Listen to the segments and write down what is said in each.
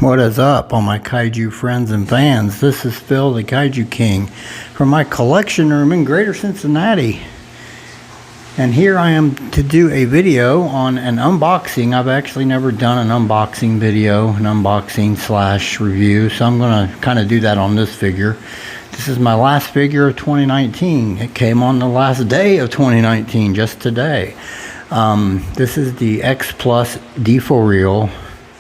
What is up, all my kaiju friends and fans? This is Phil, the Kaiju King, from my collection room in Greater Cincinnati. And here I am to do a video on an unboxing. I've actually never done an unboxing video, an unboxing slash review, so I'm going to kind of do that on this figure. This is my last figure of 2019. It came on the last day of 2019, just today. This is the X Plus deforeal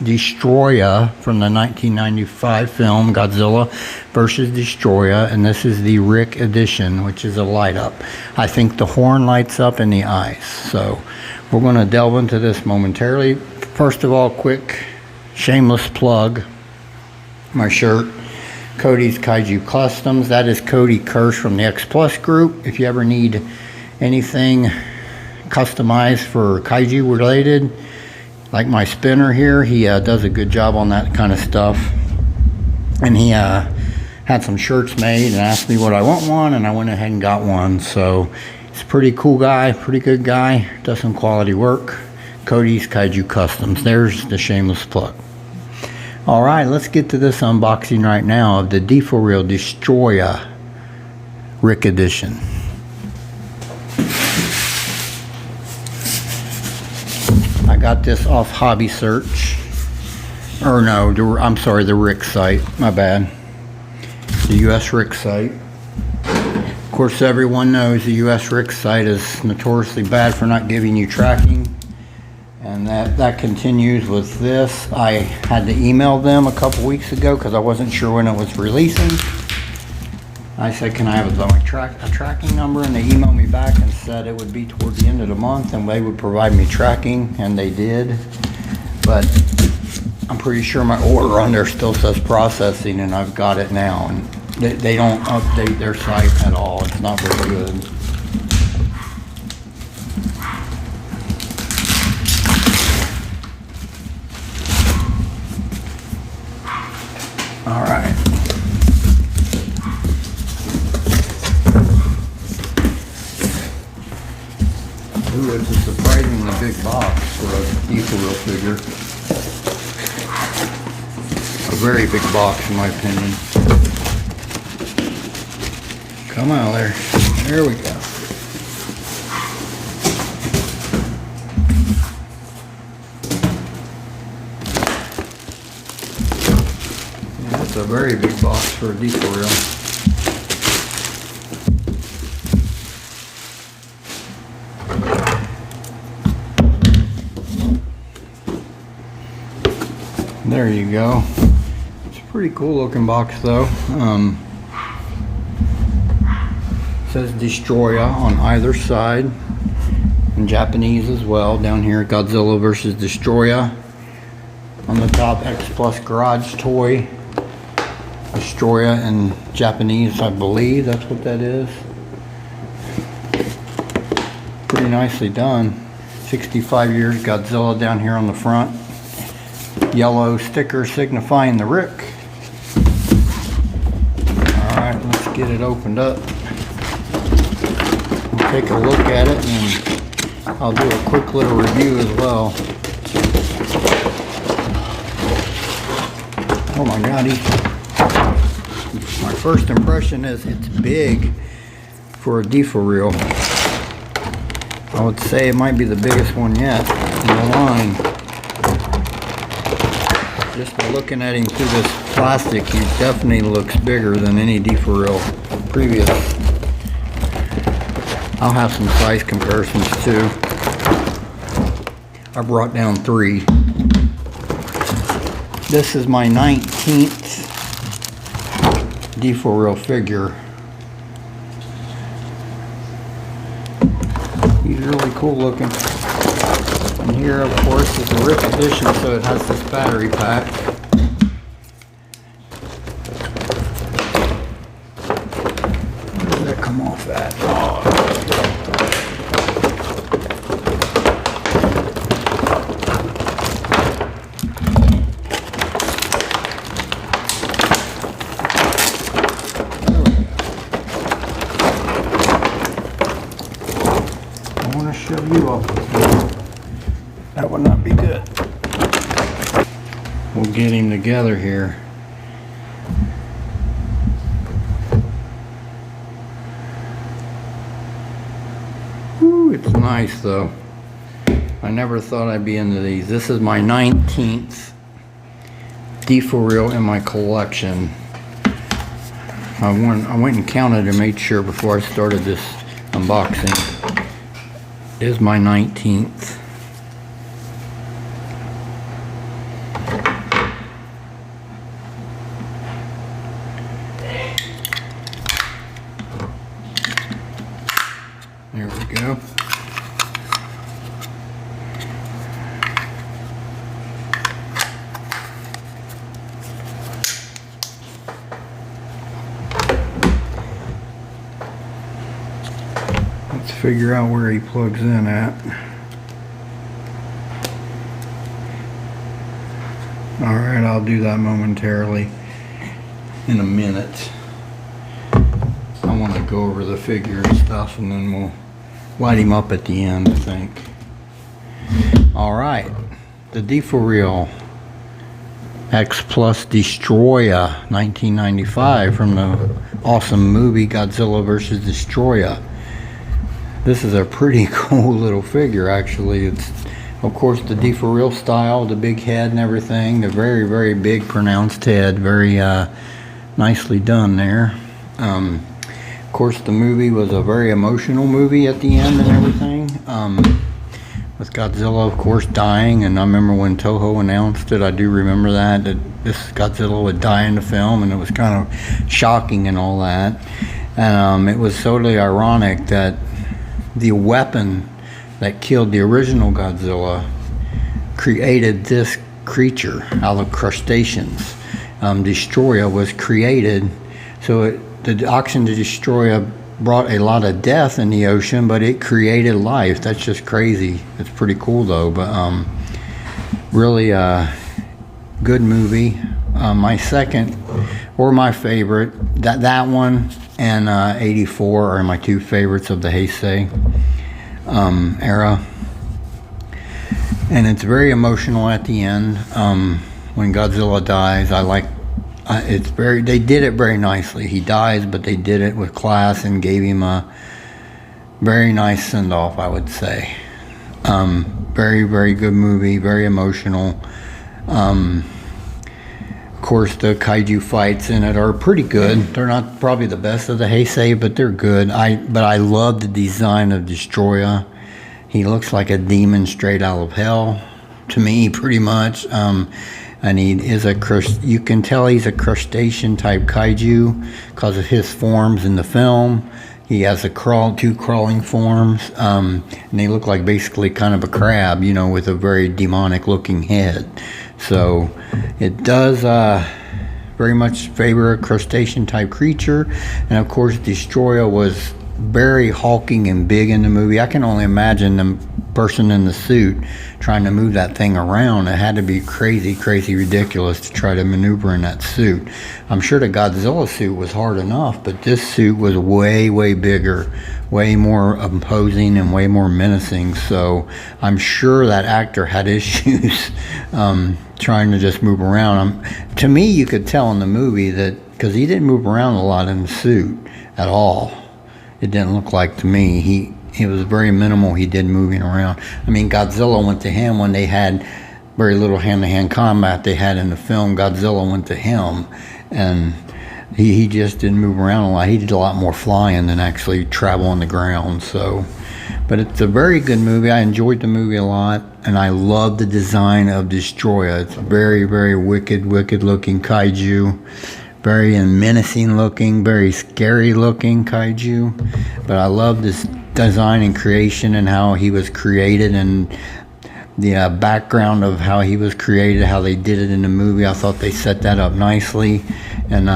Destroyah from the 1995 film Godzilla vs. Destroyah, and this is the RIC edition, which is a light up. I think the horn lights up in the eyes, so we're going to delve into this momentarily. First of all, quick shameless plug, my shirt, Cody's Kaiju Customs. That is Cody Kirsch from the X Plus group. If you ever need anything customized for kaiju related, like my spinner here, he does a good job on that kind of stuff. And he had some shirts made and asked me what I want one, and I went ahead and got one. So he's a pretty cool guy, pretty good guy, does some quality work. Cody's Kaiju Customs. There's the shameless plug. Alright, let's get to this unboxing right now of the deforeal Destroyah RIC edition. I got this off Hobby Search, or no, I'm sorry, the RIC site, my bad, the US RIC site. Of course, everyone knows the US RIC site is notoriously bad for not giving you tracking, and that continues with this. I had to email them a couple weeks ago because I wasn't sure when it was releasing. I said, can I have a tracking number? And they emailed me back and said it would be toward the end of the month and they would provide me tracking, and they did. But I'm pretty sure my order on there still says processing, and I've got it now. And they don't update their site at all. It's not very good. All right. Ooh, it's a surprisingly big box for a deforeal figure. A very big box, in my opinion. Come on there. There we go. Yeah, that's a very big box for a deforeal. There you go. It's a pretty cool looking box though. It says Destroyah on either side, in Japanese as well. Down here, Godzilla vs. Destroyah. On the top, X Plus Garage Toy. Destroyah in Japanese, I believe that's what that is. Pretty nicely done. 65 years Godzilla down here on the front. Yellow sticker signifying the RIC. Alright, let's get it opened up. We'll take a look at it, and I'll do a quick little review as well. Oh my god, my first impression is it's big for a deforeal. I would say it might be the biggest one yet in the line. Just by looking at him through this plastic, he definitely looks bigger than any deforeal previous. I'll have some size comparisons too. I brought down 3. This is my 19th deforeal figure. He's really cool looking. And here, of course, is the RIC edition, so it has this battery pack. Where does that come off at? Oh. I want to show you up with me. That would not be good. we'll get him together here. Woo, it's nice though. I never thought I'd be into these. This is my 19th deforeal in my collection. I went and counted and made sure before I started this unboxing. It is my 19th. There we go. Let's figure out where he plugs in at. Alright, I'll do that momentarily in a minute. I want to go over the figure and stuff, and then we'll light him up at the end, I think. Alright, the deforeal X Plus Destroyah 1995 from the awesome movie Godzilla vs. Destroyah. This is a pretty cool little figure, actually. It's, of course, the deforeal style, the big head and everything, the very, very big pronounced head, very nicely done there. Of course, the movie was a very emotional movie at the end and everything, with Godzilla, of course, dying. And I remember when Toho announced it, I do remember that this Godzilla would die in the film, and it was kind of shocking and all that. And it was totally ironic that the weapon that killed the original Godzilla created this creature out of crustaceans. Destroyah was created, so the oxygen to Destroyah brought a lot of death in the ocean, but it created life. That's just crazy. It's pretty cool though, but really good movie. My second, or my favorite, that one and 84 are my two favorites of the Heisei era. And it's very emotional at the end. When Godzilla dies, I like it's very, they did it very nicely. He dies, but they did it with class and gave him a very nice send-off, I would say. Very, very good movie, very emotional. Of course, the kaiju fights in it are pretty good. They're not probably the best of the Heisei, but they're good. But I love the design of Destroyah. He looks like a demon straight out of hell, to me, pretty much. And he is you can tell he's a crustacean type kaiju because of his forms in the film. He has two crawling forms, and they look like basically kind of a crab, you know, with a very demonic looking head. So it does very much favor a crustacean type creature. And of course, Destroyah was very hulking and big in the movie. I can only imagine the person in the suit trying to move that thing around. It had to be crazy, crazy ridiculous to try to maneuver in that suit. I'm sure the Godzilla suit was hard enough, but this suit was way, way bigger, way more imposing and way more menacing. So I'm sure that actor had issues trying to just move around. To me, you could tell in the movie that, because he didn't move around a lot in the suit at all. It didn't look like to me. He was very minimal. He did moving around. I mean, Godzilla went to him when they had very little hand-to-hand combat they had in the film. Godzilla went to him, and he just didn't move around a lot. He did a lot more flying than actually travel on the ground. So, but it's a very good movie. I enjoyed the movie a lot, and I love the design of Destroyah. It's very, very wicked, wicked looking kaiju. Very menacing looking, very scary looking kaiju. But I love this design and creation and how he was created, and the background of how he was created, how they did it in the movie. I thought they set that up nicely. And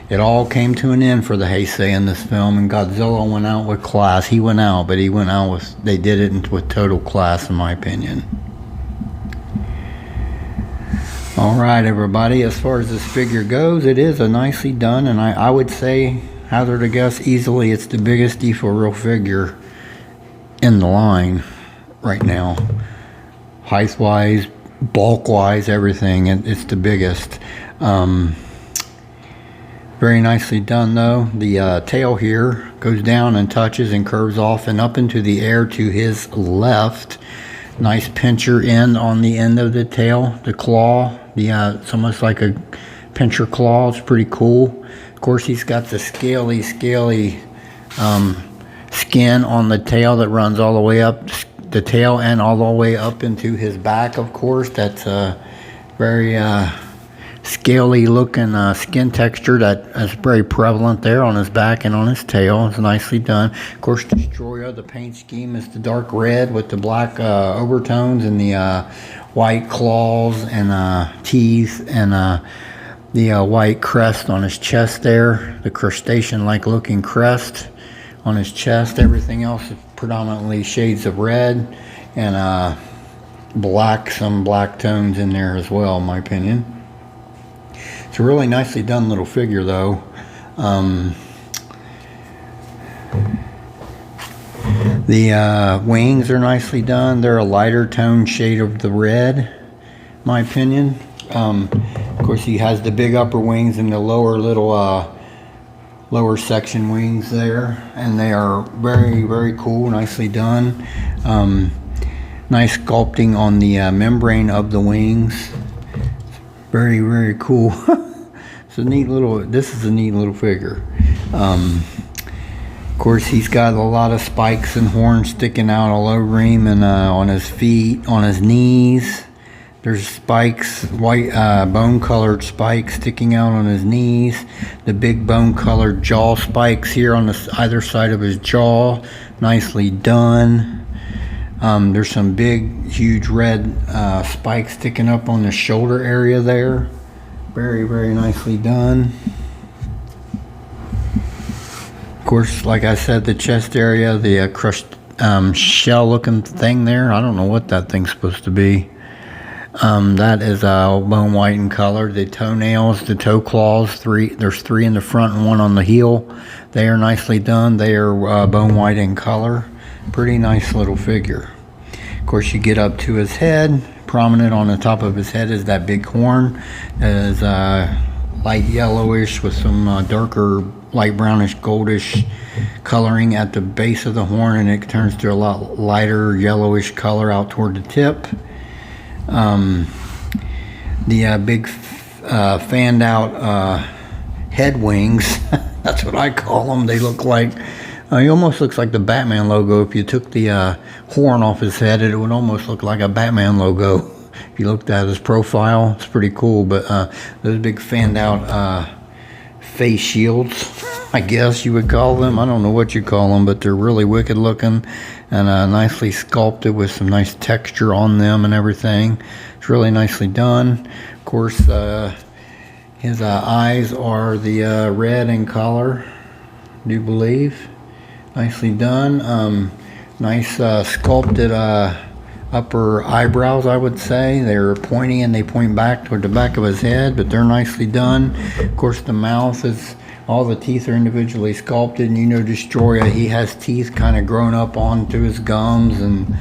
it all came to an end for the Heisei in this film, and Godzilla went out with class. He went out, but he went out with, they did it with total class, in my opinion. Alright, everybody, as far as this figure goes, it is a nicely done, and I would say, hazard a guess, easily it's the biggest deforeal figure in the line right now. Height-wise, bulk wise, everything, it's the biggest. Very nicely done though. The tail here goes down and touches and curves off and up into the air to his left. Nice pincher end on the end of the tail. The claw, it's almost like a pincher claw. It's pretty cool. Of course, he's got the scaly skin on the tail that runs all the way up the tail and all the way up into his back. Of course, that's a very scaly looking skin texture that is very prevalent there on his back and on his tail. It's nicely done. Of course, Destroyah, the paint scheme is the dark red with the black overtones and the white claws and teeth and the white crest on his chest there, the crustacean like looking crest on his chest. Everything else is predominantly shades of red and black, some black tones in there as well, in my opinion. It's a really nicely done little figure though. The wings are nicely done. They're a lighter tone shade of the red, in my opinion. Of course, he has the big upper wings and the lower little lower section wings there, and they are very, very cool, nicely done. Nice sculpting on the membrane of the wings. Very, very cool. It's a neat little, this is a neat little figure. Of course, he's got a lot of spikes and horns sticking out all over him, and on his feet, on his knees. There's spikes, white bone-colored spikes sticking out on his knees. The big bone-colored jaw spikes here on either side of his jaw. Nicely done. There's some big, huge red spikes sticking up on the shoulder area there. Very, very nicely done. Of course, like I said, the chest area, the crushed shell-looking thing there. I don't know what that thing's supposed to be. That is bone white in color. The toenails, the toe claws, there's 3 in the front and 1 on the heel. They are nicely done. They are bone white in color. Pretty nice little figure. Of course, you get up to his head. Prominent on the top of his head is that big horn. That is light yellowish with some darker light brownish goldish coloring at the base of the horn, and it turns to a lot lighter yellowish color out toward the tip. The big fanned out head wings, that's what I call them. They look like, he almost looks like the Batman logo. If you took the horn off his head, it would almost look like a Batman logo. If you looked at his profile, it's pretty cool. But those big fanned out face shields, I guess you would call them. I don't know what you call them, but they're really wicked looking and nicely sculpted with some nice texture on them and everything. It's really nicely done. Of course, his eyes are the red in color, I do believe. Nicely done. Nice sculpted upper eyebrows, I would say. They're pointy and they point back toward the back of his head, but they're nicely done. Of course, the mouth is, all the teeth are individually sculpted, and you know Destroyah, he has teeth kind of grown up onto his gums and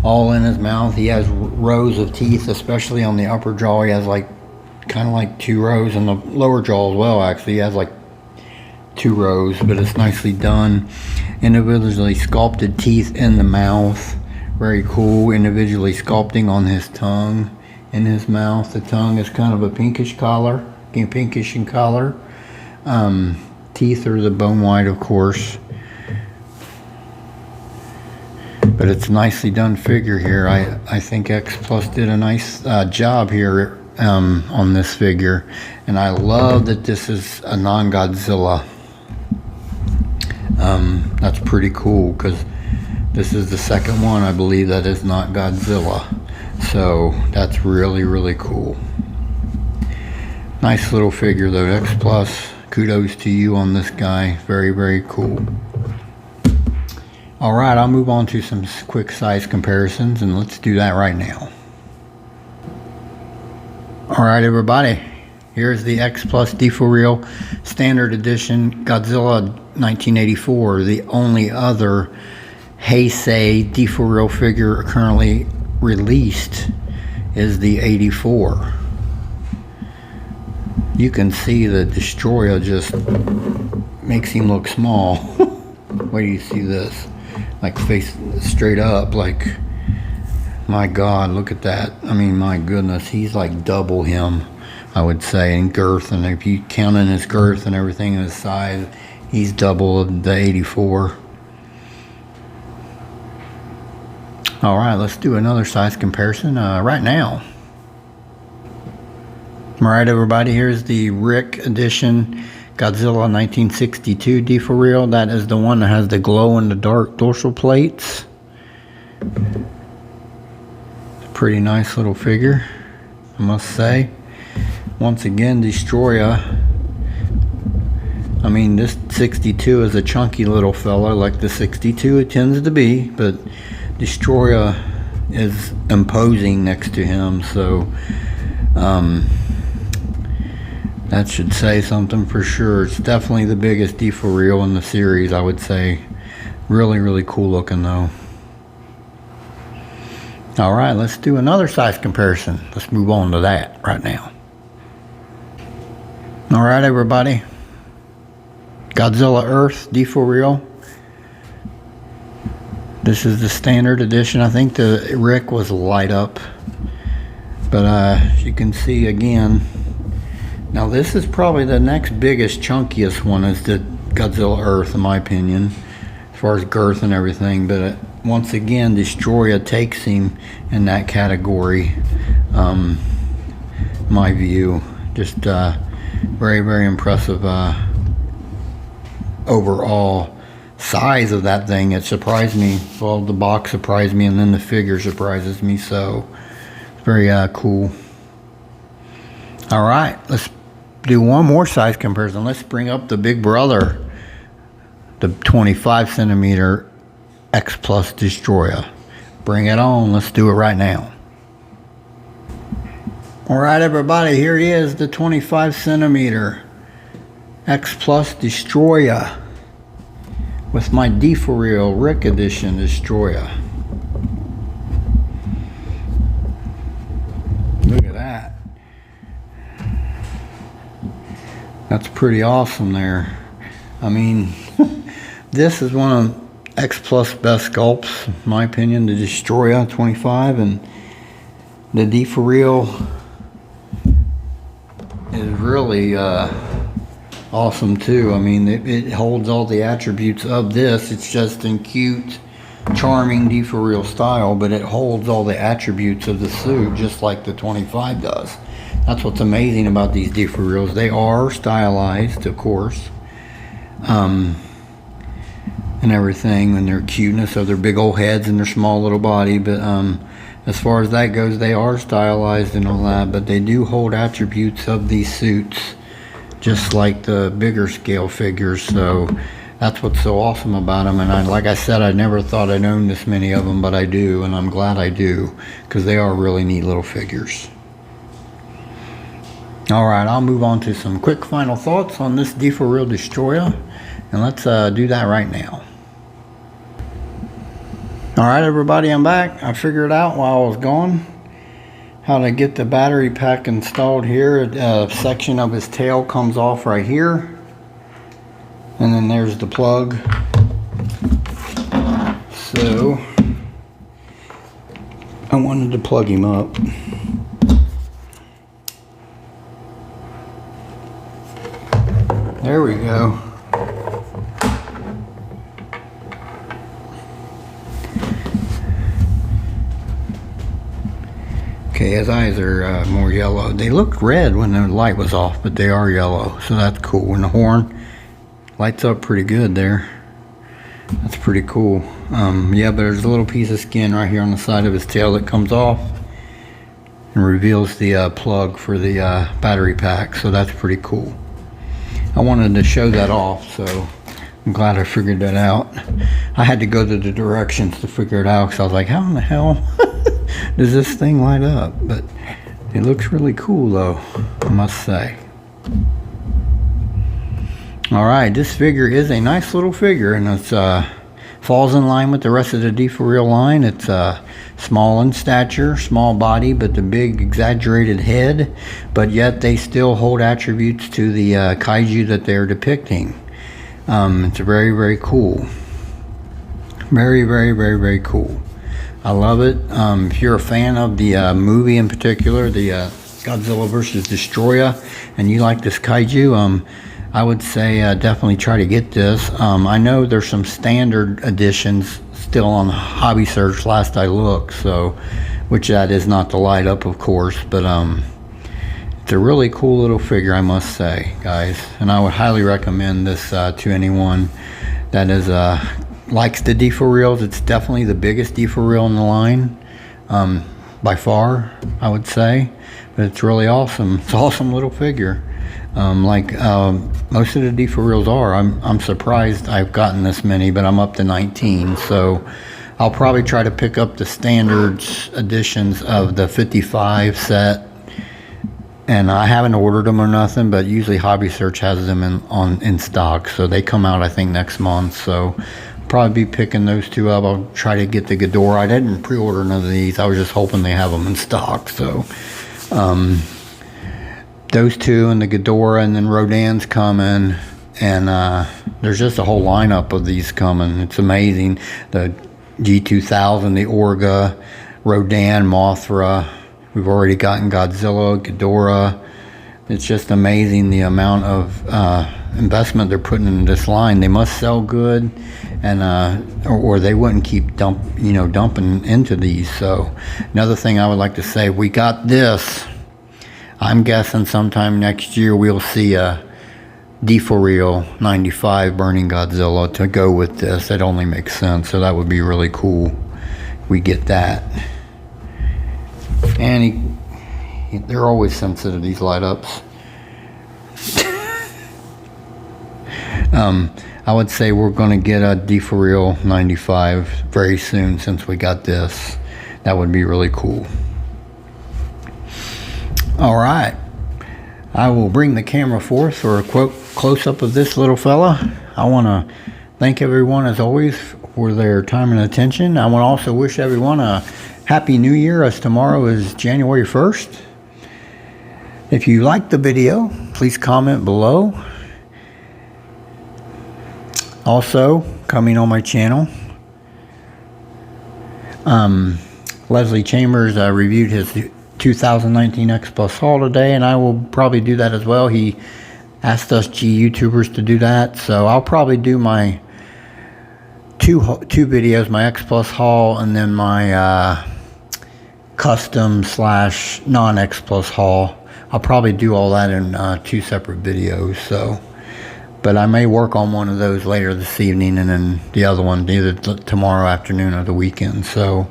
all in his mouth. He has rows of teeth, especially on the upper jaw. He has like kind of like 2 rows, and the lower jaw as well, actually. He has like 2 rows, but it's nicely done. Individually sculpted teeth in the mouth. Very cool. Individually sculpting on his tongue, in his mouth. The tongue is kind of a pinkish color, pinkish in color. Teeth are the bone white, of course. But it's a nicely done figure here. I think X Plus did a nice job here on this figure. And I love that this is a non-Godzilla. That's pretty cool, because this is the second one, I believe, that is not Godzilla. So that's really, really cool. Nice little figure though, X Plus. Kudos to you on this guy. Very, very cool. Alright, I'll move on to some quick size comparisons, and let's do that right now. Alright everybody, here's the X Plus deforeal standard edition Godzilla 1984, the only other Heisei deforeal figure currently released is the 84. You can see the Destroyah just makes him look small. Wait do you see this? Like face straight up, like, my God, look at that. I mean, my goodness, he's like double him, I would say, in girth. And if you count in his girth and everything in his size, he's double of the 84. All right, let's do another size comparison right now. All right, everybody, here's the RIC edition Godzilla 1962 deforeal. That is the one that has the glow-in-the-dark dorsal plates. Pretty nice little figure, I must say. Once again, Destroyah. I mean, this 62 is a chunky little fella, like the 62 it tends to be, but Destroyah is imposing next to him, so that should say something for sure. It's definitely the biggest deforeal in the series, I would say. Really, really cool looking though. All right, let's do another size comparison. Let's move on to that right now. All right, everybody. Godzilla Earth deforeal. This is the standard edition. I think the RIC was light up, but as you can see again, now this is probably the next biggest, chunkiest one is the Godzilla Earth, in my opinion, as far as girth and everything. But once again, Destroyah takes him in that category. My view, just very, very impressive overall size of that thing. It surprised me. Well, the box surprised me, and then the figure surprises me, so it's very cool. All right, let's do one more size comparison. Let's bring up the big brother, the 25 centimeter X Plus Destroyah. Bring it on. Let's do it right now. All right, everybody, here he is, the 25 centimeter X Plus Destroyah with my deforeal RIC edition Destroyah. Look at that. That's pretty awesome there. I mean, this is one of X Plus best sculpts, in my opinion, the Destroyah 25, and the deforeal is really awesome too. I mean, it holds all the attributes of this. It's just in cute, charming deforeal style, but it holds all the attributes of the suit just like the 25 does. That's what's amazing about these deforeals. They are stylized, of course, and everything, and their cuteness of their big old heads and their small little body. But as far as that goes, they are stylized and all that, but they do hold attributes of these suits just like the bigger scale figures. So that's what's so awesome about them. And like I said, I never thought I'd own this many of them, but I do, and I'm glad I do, because they are really neat little figures. All right, I'll move on to some quick final thoughts on this deforeal Destroyah, and let's do that right now. All right, everybody, I'm back. I figured out while I was gone how to get the battery pack installed here. A section of his tail comes off right here, and then there's the plug. So I wanted to plug him up. There we go. Okay, his eyes are more yellow. They looked red when the light was off, but they are yellow, so that's cool. And the horn lights up pretty good there. That's pretty cool. Yeah, but there's a little piece of skin right here on the side of his tail that comes off and reveals the plug for the battery pack, so that's pretty cool. I wanted to show that off, so I'm glad I figured that out. I had to go to the directions to figure it out, because I was like, how in the hell does this thing light up? But it looks really cool though, I must say. Alright, this figure is a nice little figure, and it's falls in line with the rest of the deforeal line. It's small in stature, small body, but the big exaggerated head, but yet they still hold attributes to the kaiju that they're depicting. It's very, very cool. Very, very, very, very cool. I love it. If you're a fan of the movie in particular, the Godzilla vs. Destroyah, and you like this kaiju, I would say definitely try to get this. I know there's some standard editions still on Hobby Search last I looked, so, which that is not the light up, of course, but it's a really cool little figure, I must say, guys, and I would highly recommend this to anyone that is likes the deforeals. It's definitely the biggest deforeal in the line, by far, I would say, but it's really awesome. It's an awesome little figure. Like most of the deforeals are. I'm surprised I've gotten this many, but I'm up to 19, so I'll probably try to pick up the standards editions of the 55 set, and I haven't ordered them or nothing, but usually Hobby Search has them in stock, so they come out I think next month, so I'll probably be picking those two up. I'll try to get the Ghidorah. I didn't pre-order none of these. I was just hoping they have them in stock, so those two and the Ghidorah, and then Rodan's coming, and there's just a whole lineup of these coming. It's amazing. The G2000, the Orga, Rodan, Mothra. We've already gotten Godzilla, Ghidorah. It's just amazing the amount of investment they're putting into this line. They must sell good, and or they wouldn't keep dumping into these. So another thing I would like to say, we got this. I'm guessing sometime next year we'll see a deforeal 95 Burning Godzilla to go with this. That only makes sense, so that would be really cool. We get that. And they're always sensitive, these light ups. I would say we're going to get a deforeal 95 very soon since we got this. That would be really cool. Alright, I will bring the camera forth for a close-up of this little fella. I want to thank everyone as always for their time and attention. I want to also wish everyone a Happy New Year, as tomorrow is January 1st. If you liked the video, please comment below. Also, coming on my channel, Leslie Chambers reviewed his 2019 X Plus haul today, and I will probably do that as well. He asked us G YouTubers to do that, so I'll probably do my two videos, my X Plus haul and then my custom / non-X Plus haul. I'll probably do all that in 2 separate videos, so, but I may work on one of those later this evening, and then the other one either tomorrow afternoon or the weekend. So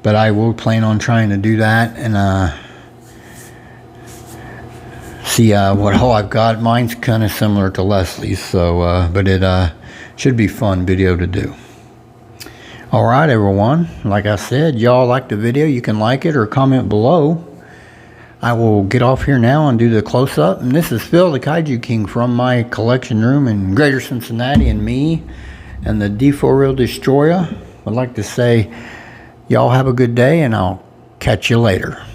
but I will plan on trying to do that and see what haul I've got. Mine's kind of similar to Leslie's, so but it should be fun video to do. Alright everyone, like I said, y'all like the video, you can like it or comment below. I will get off here now and do the close-up, and this is Phil the Kaiju King from my collection room in Greater Cincinnati, and me and the deforeal Destroyah. I'd like to say y'all have a good day, and I'll catch you later.